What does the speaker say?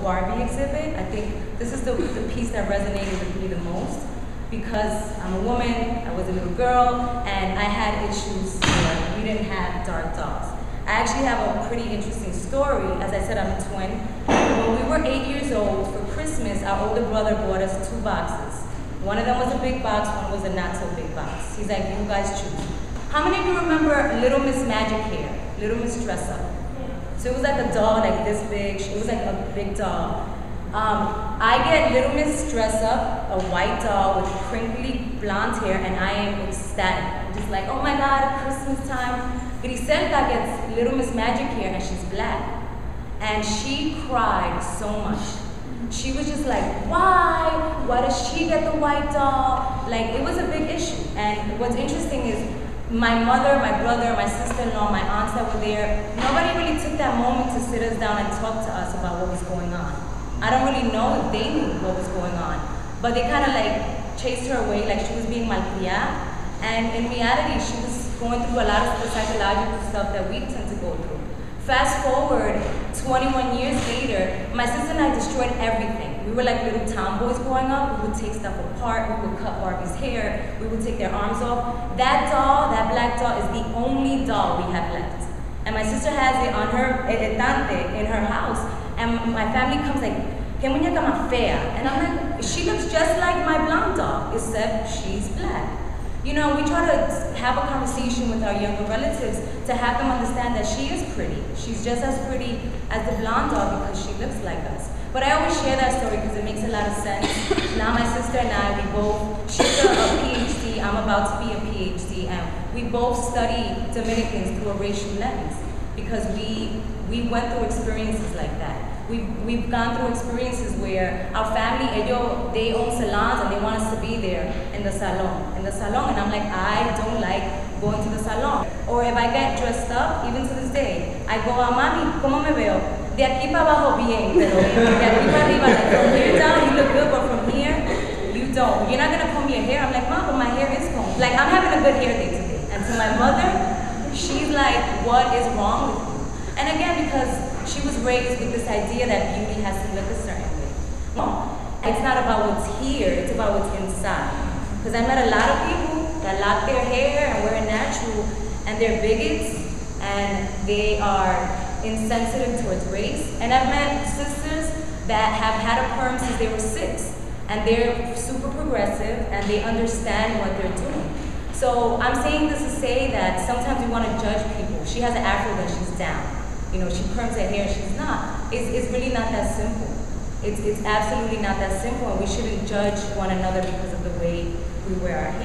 Barbie exhibit. I think this is the piece that resonated with me the most, because I'm a woman, I was a little girl, and I had issues where we didn't have dark dolls. I actually have a pretty interesting story. As I said, I'm a twin. When we were 8 years old, for Christmas, our older brother bought us 2 boxes. One of them was a big box, one was a not so big box. He's like, you guys choose. How many of you remember Little Miss Magic Hair? Little Miss Dress Up? So it was like a doll like this big. It was like a big doll. I get Little Miss Dress Up, a white doll with crinkly blonde hair, and I am ecstatic. I'm just like, oh my God, Christmas time. Griselda gets Little Miss Magic Hair, and she's black. And she cried so much. She was just like, why? Why does she get the white doll? Like, it was a big issue. And what's interesting is my mother, my brother, my sister-in-law, my aunts that were there, nobody really took that moment to sit us down and talk to us about what was going on. I don't really know if they knew what was going on, but they kind of like chased her away like she was being malcriada. And in reality, she was going through a lot of the psychological stuff that we tend to go through. Fast forward 21 years later, my sister and I destroyed everything. We were like little tomboys growing up. We would take stuff apart. We would cut Barbie's hair. We would take their arms off. That doll, that black doll, is the only doll we have left. And my sister has it on her estante in her house. And my family comes like, que muñeca más fea. And I'm like, she looks just like my blonde doll, except she's black. You know, we try to have a conversation with our younger relatives to have them understand that she is pretty. She's just as pretty as the blonde doll because she looks like us. But I always share that story because it makes a lot of sense. Now my sister and I, we both, she's a PhD, I'm about to be a PhD, and we both study Dominicans through a racial lens because we went through experiences like that. We've gone through experiences where our family, they own salons and they want us to be there in the salon. And I'm like, I don't like going to the salon. Or if I get dressed up, even to this day, I go, mami, ¿cómo me veo? De aquí para abajo bien, pero de aquí para arriba, like from here down, you look good, but from here, you don't. You're not gonna comb your hair. I'm like, Mom, but my hair is combed. Like, I'm having a good hair day today. And to my mother, she's like, what is wrong with you? And again, because she was raised with this idea that beauty has to look a certain way. No, it's not about what's here, it's about what's inside. Because I met a lot of people that lock their hair and wear it natural, and they're bigots, and they are insensitive towards race. And I've met sisters that have had a perm since they were 6, and they're super progressive, and they understand what they're doing. So I'm saying this to say that sometimes we want to judge people. She has an afro, then she's down. You know, she perms her hair, she's not. It's really not that simple. It's absolutely not that simple, and we shouldn't judge one another because of the way we wear our hair.